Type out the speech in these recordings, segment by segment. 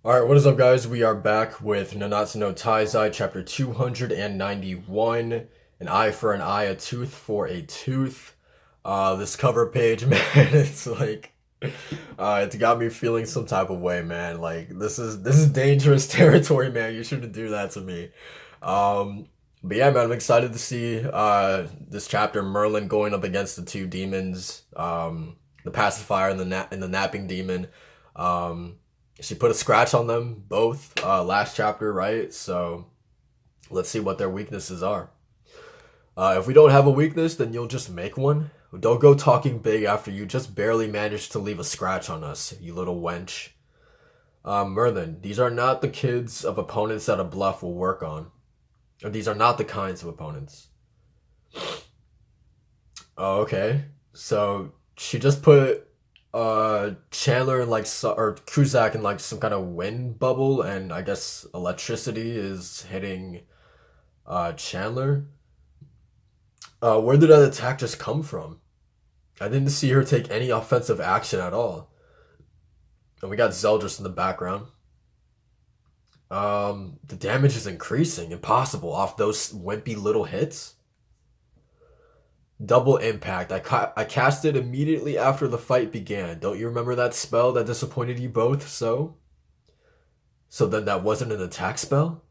Alright, what is up, guys? We are back with Nanatsu no Taizai, chapter 291. An eye for an eye, a tooth for a tooth. This cover page, man, it's got me feeling some type of way, man. Like, this is dangerous territory, man. You shouldn't do that to me. But yeah, man, I'm excited to see this chapter, Merlin going up against the two demons, the Pacifier and the napping demon. Um, she put a scratch on them both last chapter, right? So let's see what their weaknesses are. If we don't have a weakness, then you'll just make one. Don't go talking big after you just barely managed to leave a scratch on us, you little wench. Merlin, these are not the kids of opponents that a bluff will work on. Or these are not the kinds of opponents. Oh, okay. So she just put Chandler in or Kuzak in like some kind of wind bubble, and I guess electricity is hitting Chandler. Where did that attack just come from? I didn't see her take any offensive action at all. And we got Zeldris in the background. The damage is increasing. Impossible off those wimpy little hits. Double impact. I cast it immediately after the fight began. Don't you remember that spell that disappointed you both so? So then that wasn't an attack spell?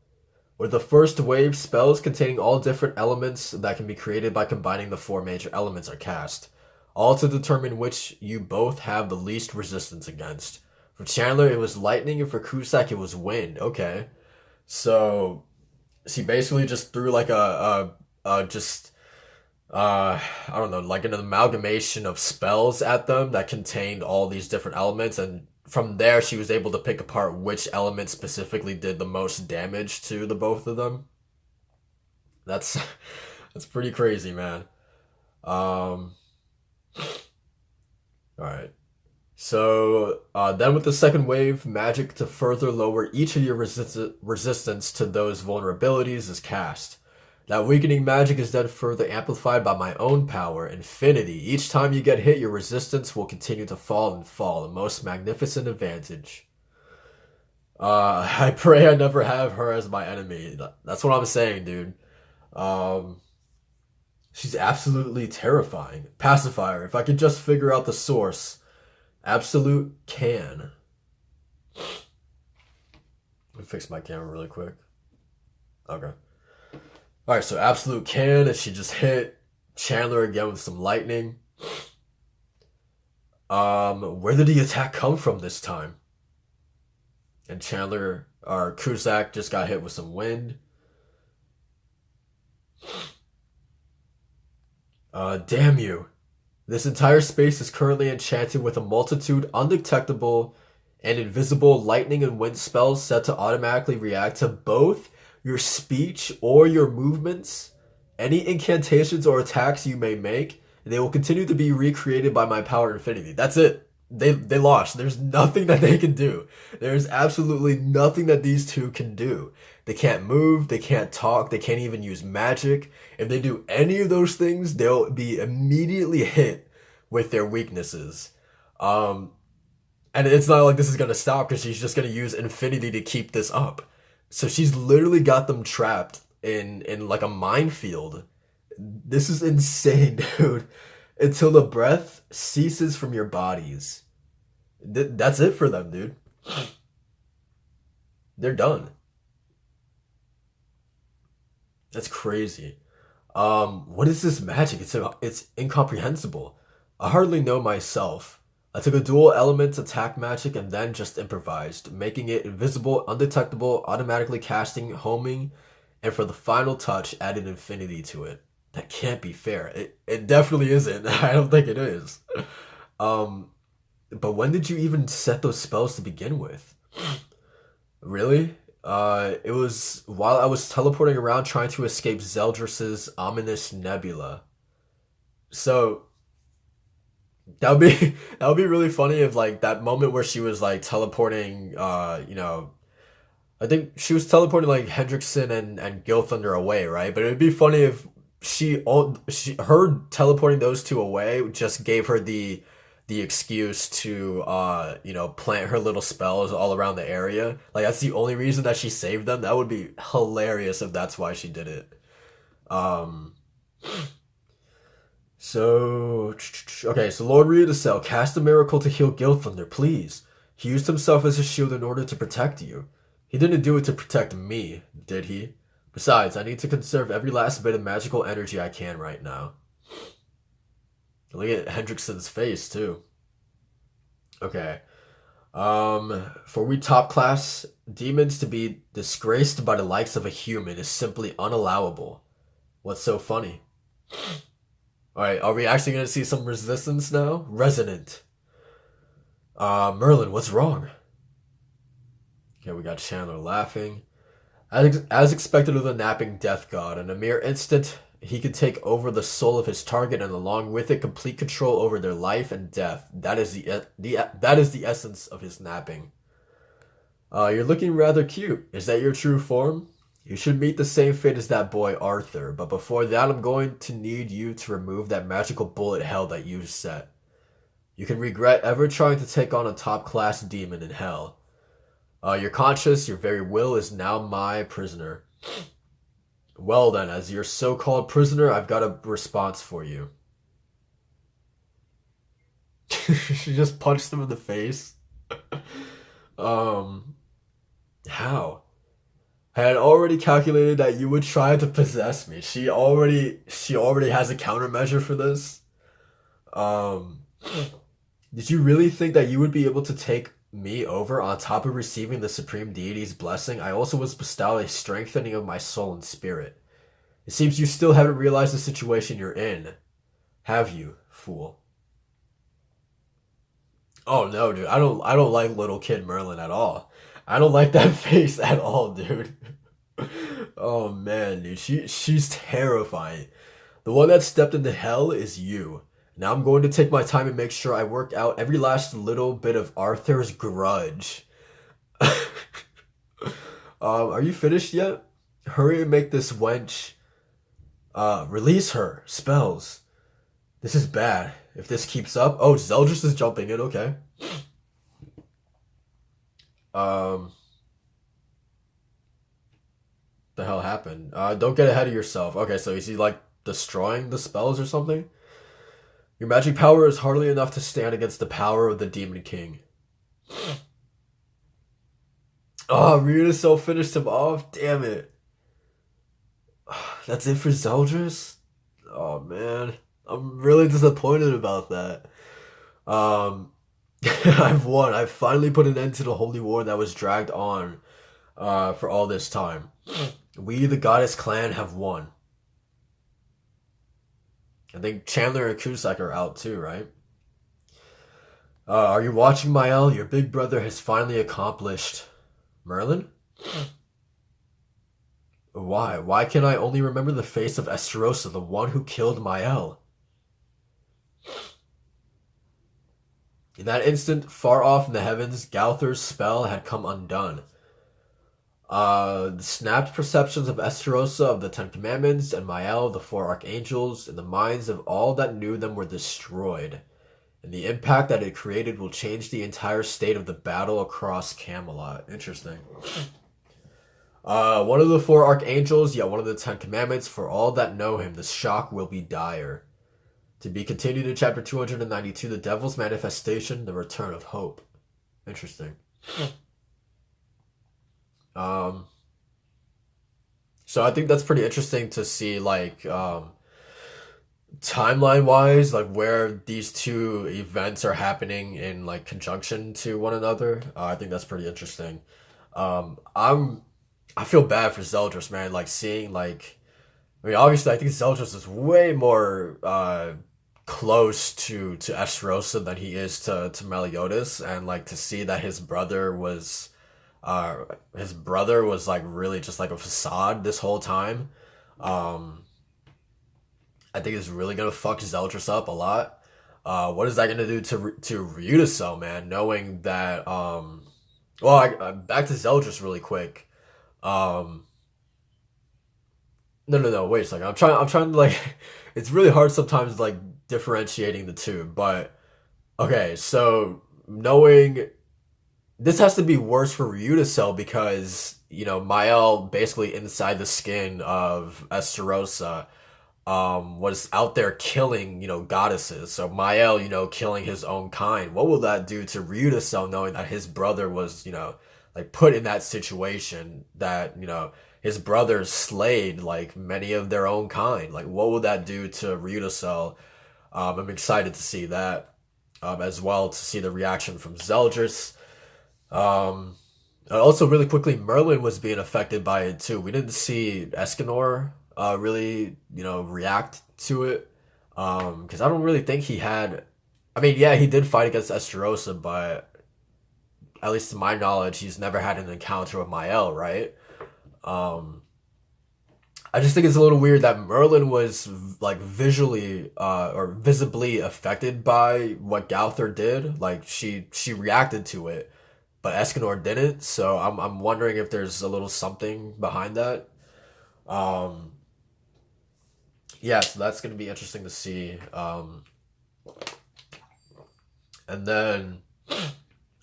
Or the first wave spells containing all different elements that can be created by combining the four major elements are cast. All to determine which you both have the least resistance against. For Chandler, it was lightning, and for Kusak, it was wind. Okay. So she basically just threw like I don't know, like an amalgamation of spells at them that contained all these different elements, and from there she was able to pick apart which element specifically did the most damage to the both of them. That's that's pretty crazy, man. Um, all right. So then with the second wave, magic to further lower each of your resistance to those vulnerabilities is cast. That weakening magic is then further amplified by my own power, infinity. Each time you get hit, your resistance will continue to fall and fall. A most magnificent advantage. I pray I never have her as my enemy. That's what I'm saying, dude. Um, she's absolutely terrifying. Pacifier, if I could just figure out the source. Absolute can. Let me fix my camera really quick. Okay. Alright, so Absolute can, and she just hit Chandler again with some lightning. Where did the attack come from this time? And Chandler, or Kuzak, just got hit with some wind. Damn you. This entire space is currently enchanted with a multitude undetectable and invisible lightning and wind spells set to automatically react to both your speech or your movements. Any incantations or attacks you may make, they will continue to be recreated by my power infinity. That's it. They lost. There's nothing that they can do. There's absolutely nothing that these two can do. They can't move, they can't talk, they can't even use magic. If they do any of those things, they'll be immediately hit with their weaknesses. Um, and it's not like this is gonna stop because she's just gonna use infinity to keep this up. So she's literally got them trapped in like a minefield. This is insane, dude. Until the breath ceases from your bodies. That's it for them, dude. They're done. That's crazy. What is this magic? It's incomprehensible. I hardly know myself. I took a dual element attack magic and then just improvised, making it invisible, undetectable, automatically casting, homing, and for the final touch, added infinity to it. That can't be fair. It definitely isn't. I don't think it is. Um, but when did you even set those spells to begin with? Really? It was while I was teleporting around trying to escape Zeldris's ominous nebula. So that would be that would be really funny if like that moment where she was like teleporting I think she was teleporting like Hendrickson and Gilthunder away, right? But it would be funny if her teleporting those two away just gave her the the excuse to plant her little spells all around the area. Like that's the only reason that she saved them. That would be hilarious if that's why she did it. Um so okay, so Lord Ryudasel cast a miracle to heal Gilthunder, please. He used himself as a shield in order to protect you. He didn't do it to protect me, did he? Besides, I need to conserve every last bit of magical energy I can right now. Look at Hendrickson's face too. Okay. For we top class demons to be disgraced by the likes of a human is simply unallowable. What's so funny? Alright, are we actually gonna see some resistance now? Resonant. Merlin, what's wrong? Okay, we got Chandler laughing. As expected of the napping death god, in a mere instant, he could take over the soul of his target and along with it complete control over their life and death. That is the essence of his napping. You're looking rather cute. Is that your true form? You should meet the same fate as that boy Arthur, but before that I'm going to need you to remove that magical bullet hell that you set. You can regret ever trying to take on a top class demon in hell. Your conscience, your very will is now my prisoner. Well then, as your so-called prisoner, I've got a response for you. She just punched him in the face. Um, how? I had already calculated that you would try to possess me. She already has a countermeasure for this. Um, did you really think that you would be able to take me over on top of receiving the Supreme Deity's blessing? I also was bestowed a strengthening of my soul and spirit. It seems you still haven't realized the situation you're in. Have you, fool? Oh no, dude. I don't like little kid Merlin at all. I don't like that face at all, dude. Oh man, dude. She's terrifying. The one that stepped into hell is you. Now I'm going to take my time and make sure I work out every last little bit of Arthur's grudge. Are you finished yet? Hurry and make this wench release her spells. This is bad. If this keeps up. Oh, Zeldris is jumping in, okay. Um the hell happened? Don't get ahead of yourself. Okay, so is he like destroying the spells or something? Your magic power is hardly enough to stand against the power of the Demon King. Oh, Ryudo finished him off? Damn it. That's it for Zeldris? Oh man. I'm really disappointed about that. Um I've won. I've finally put an end to the holy war that was dragged on for all this time. We, the Goddess Clan, have won. I think Chandler and Cusack are out too, right? Are you watching, Mael? Your big brother has finally accomplished. Merlin? Why? Why can I only remember the face of Esterosa, the one who killed Mael? In that instant, far off in the heavens, Gauther's spell had come undone. The snapped perceptions of Esterosa of the Ten Commandments and Mael, the four archangels, and the minds of all that knew them were destroyed. And the impact that it created will change the entire state of the battle across Camelot. Interesting. One of the four archangels, yet one of the Ten Commandments, for all that know him, the shock will be dire. To be continued in chapter 292, the devil's manifestation, the return of hope. Interesting. Um, so I think that's pretty interesting to see, like, timeline wise, like where these two events are happening in like conjunction to one another. I think that's pretty interesting. I feel bad for Zeldris, man. Like seeing like, I mean, obviously, I think Zeldris is way more close to Esterosa than he is to Meliodas, and like to see that his brother was like really just like a facade this whole time. Um, I think it's really gonna fuck Zeldris up a lot. What is that gonna do to Ryudo, man? Knowing that, well, back to Zeldris really quick. Um, no, wait a second. I'm trying to like, it's really hard sometimes like differentiating the two, but Okay, so knowing this has to be worse for Ryu to sell because Mael basically inside the skin of Esterosa was out there killing goddesses. So Mael killing his own kind. What will that do to Ryuta knowing that his brother was like put in that situation that his brothers slayed like many of their own kind. Like what will that do to Ryuta? I'm excited to see that as well, to see the reaction from Zeldris. Um, Also, really quickly, Merlin was being affected by it too. We didn't see Escanor really, react to it. Because I don't really think he had. I mean, yeah, he did fight against Esterosa, but at least to my knowledge, he's never had an encounter with Mael, right? Um, I just think it's a little weird that Merlin was like visually or visibly affected by what Gowther did. Like she reacted to it, but Escanor didn't. So I'm wondering if there's a little something behind that. Um, yeah, so that's gonna be interesting to see. And then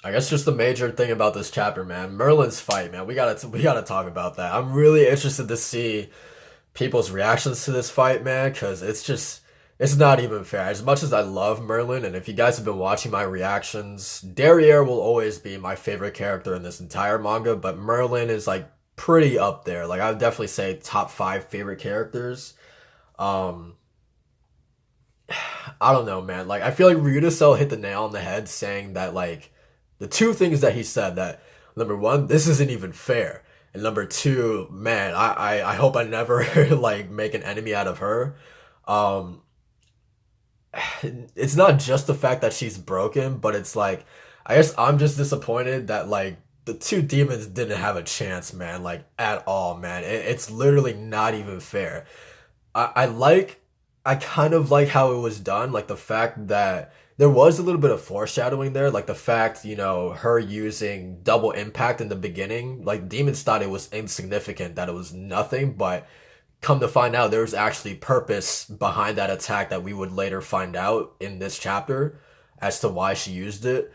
I guess just the major thing about this chapter, man, Merlin's fight, man. We gotta talk about that. I'm really interested to see people's reactions to this fight, man, because it's not even fair. As much as I love Merlin, and if you guys have been watching my reactions, Derriere will always be my favorite character in this entire manga, but Merlin is like pretty up there. Like I would definitely say top five favorite characters. Um, I don't know, man. Like I feel like Ryuta hit the nail on the head saying that like the two things that he said that number one, this isn't even fair. And number two, man, I hope I never like make an enemy out of her. Um it's not just the fact that she's broken, but it's like I guess I'm just disappointed that like the two demons didn't have a chance, man, like at all, man. It's literally not even fair. I like I kind of like how it was done, like the fact that there was a little bit of foreshadowing there, like the fact, her using double impact in the beginning, like demons thought it was insignificant, that it was nothing, but come to find out there was actually purpose behind that attack that we would later find out in this chapter as to why she used it.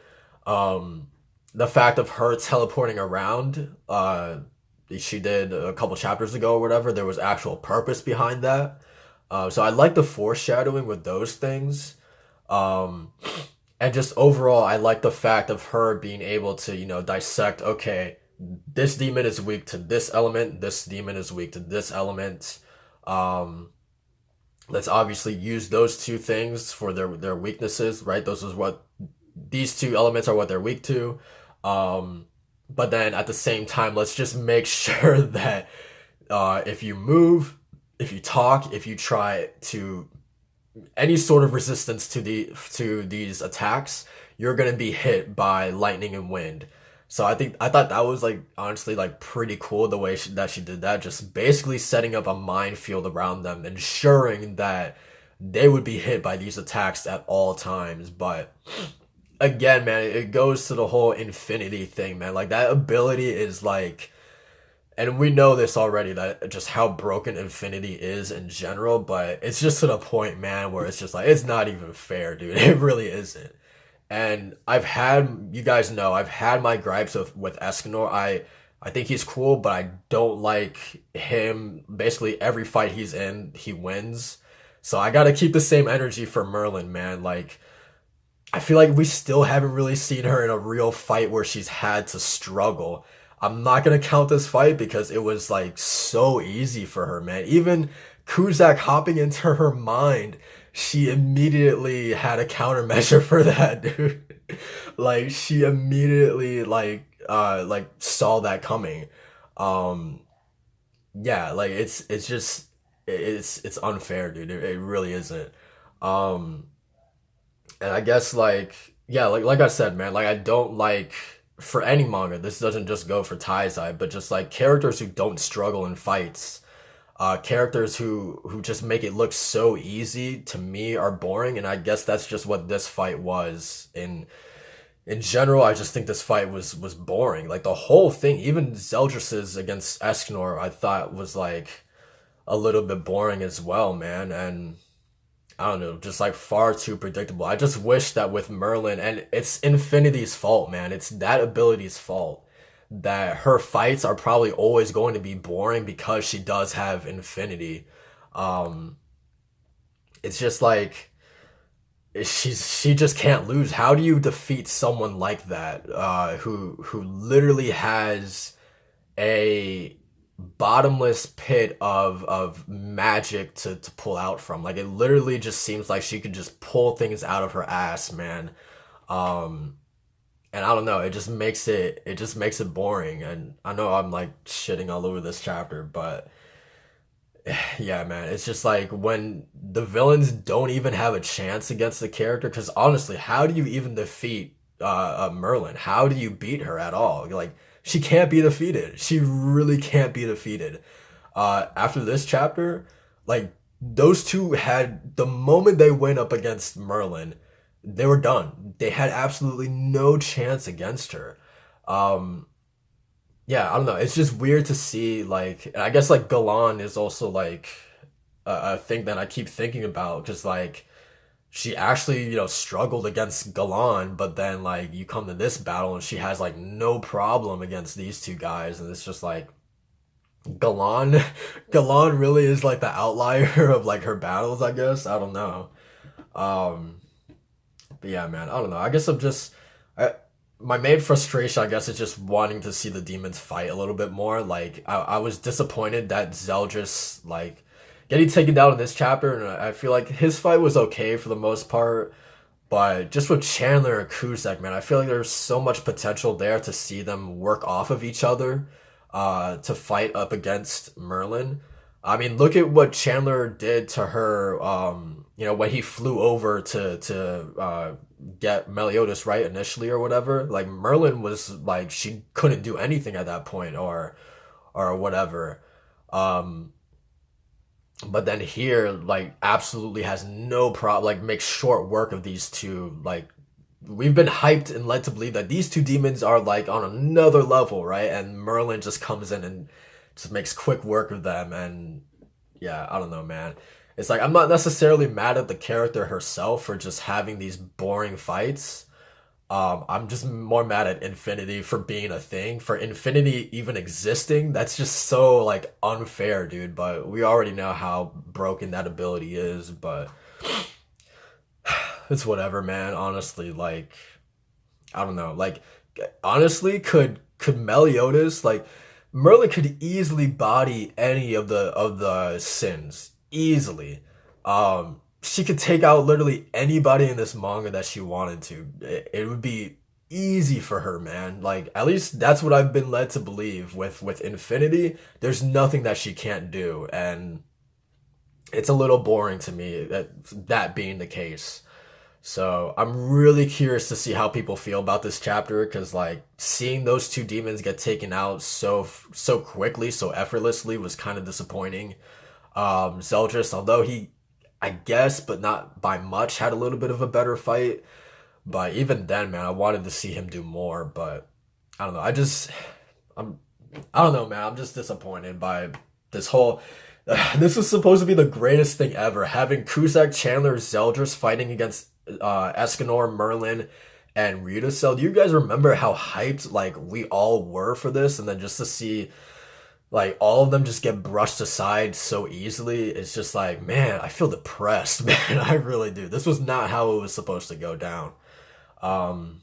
Um the fact of her teleporting around, she did a couple chapters ago or whatever, there was actual purpose behind that. So I like the foreshadowing with those things. Um, and just overall, I like the fact of her being able to, dissect, okay, this demon is weak to this element, this demon is weak to this element. Um, let's obviously use those two things for their weaknesses, right? Those is what these two elements are what they're weak to. Um, but then at the same time, let's just make sure that if you move, if you talk, if you try to any sort of resistance to these attacks, you're gonna be hit by lightning and wind. So I thought that was like honestly like pretty cool the way that she did that, just basically setting up a minefield around them, ensuring that they would be hit by these attacks at all times. But again, man, it goes to the whole infinity thing, man. Like that ability is like, and we know this already, that just how broken infinity is in general, but it's just to the point, man, where it's just like it's not even fair, dude. It really isn't. And you guys know, I've had my gripes with Escanor. I think he's cool, but I don't like him. Basically, every fight he's in, he wins. So I gotta keep the same energy for Merlin, man. Like I feel like we still haven't really seen her in a real fight where she's had to struggle. I'm not gonna count this fight because it was like so easy for her, man. Even Kuzak hopping into her mind, she immediately had a countermeasure for that, dude. Like she immediately like saw that coming. Um yeah, like it's just it's unfair, dude. It really isn't. Um and I guess like yeah, like I said, man, like I don't like for any manga, this doesn't just go for Taizai, but just like characters who don't struggle in fights, characters who just make it look so easy to me are boring, and I guess that's just what this fight was. In general, I just think this fight was boring. Like the whole thing, even Zeldris's against Escanor, I thought was like a little bit boring as well, man. And I don't know, just like far too predictable. I just wish that with Merlin, and it's Infinity's fault, man. It's that ability's fault that her fights are probably always going to be boring because she does have Infinity. Um, it's just like she just can't lose. How do you defeat someone like that, who literally has a bottomless pit of magic to pull out from? Like it literally just seems like she could just pull things out of her ass, man. Um, and I don't know, it just makes it boring. And I know I'm like shitting all over this chapter, but yeah, man, it's just like when the villains don't even have a chance against the character. Because honestly, how do you even defeat Merlin? How do you beat her at all? Like, she can't be defeated. She really can't be defeated. After this chapter, like those two had the moment they went up against Merlin, they were done. They had absolutely no chance against her. Um, yeah, I don't know. It's just weird to see like, and I guess like Galan is also like a thing that I keep thinking about because like she actually struggled against Galan, but then like you come to this battle and she has like no problem against these two guys, and it's just like Galan, Galan really is like the outlier of like her battles. I guess I don't know. Um, but yeah, man, I don't know. I guess I, my main frustration, I guess, is just wanting to see the demons fight a little bit more. Like, I was disappointed that Zeldris, like, getting taken down in this chapter, and I feel like his fight was okay for the most part. But just with Chandler and Cusack, man, I feel like there's so much potential there to see them work off of each other, to fight up against Merlin. I mean, look at what Chandler did to her, when he flew over to get Meliodas right initially or whatever. Like Merlin was like she couldn't do anything at that point or whatever. Um, but then here, like, absolutely has no problem, like, makes short work of these two. Like, we've been hyped and led to believe that these two demons are, like, on another level, right? And Merlin just comes in and just makes quick work of them. And yeah, I don't know, man. It's like, I'm not necessarily mad at the character herself for just having these boring fights. I'm just more mad at Infinity for being a thing, for Infinity even existing. That's just so like unfair, dude. But we already know how broken that ability is. But it's whatever, man. Honestly, like I don't know. Like honestly, could Meliodas like Merlin could easily body any of the sins easily. She could take out literally anybody in this manga that she wanted to. It would be easy for her, man. Like at least that's what I've been led to believe with Infinity. There's nothing that she can't do, and it's a little boring to me that being the case. So I'm really curious to see how people feel about this chapter because like seeing those two demons get taken out so quickly, so effortlessly was kind of disappointing. Zeldris, although he, I guess, but not by much, had a little bit of a better fight. But even then, man, I wanted to see him do more. But I don't know. I'm, I don't know, man. I'm just disappointed by this whole. This was supposed to be the greatest thing ever. Having Cusack, Chandler, Zeldris fighting against Escanor, Merlin, and Rita Cell. Do you guys remember how hyped like we all were for this? And then just to see like all of them just get brushed aside so easily, it's just like, man, I feel depressed, man. I really do. This was not how it was supposed to go down. Um,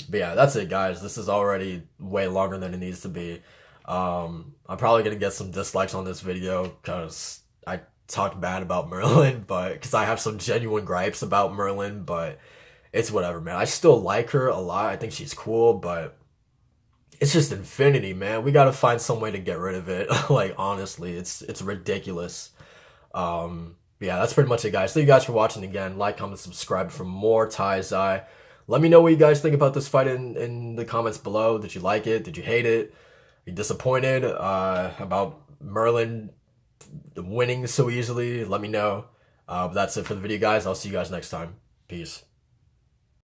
but yeah, that's it, guys. This is already way longer than it needs to be. I'm probably gonna get some dislikes on this video because I talked bad about Merlin, but because I have some genuine gripes about Merlin, but it's whatever, man. I still like her a lot. I think she's cool, but it's just Infinity, man. We gotta find some way to get rid of it. Like honestly, it's ridiculous. But yeah, that's pretty much it, guys. Thank you guys for watching again. Like, comment, subscribe for more Taizai. Let me know what you guys think about this fight in the comments below. Did you like it? Did you hate it? Are you disappointed about Merlin winning so easily? Let me know. But that's it for the video, guys. I'll see you guys next time. Peace.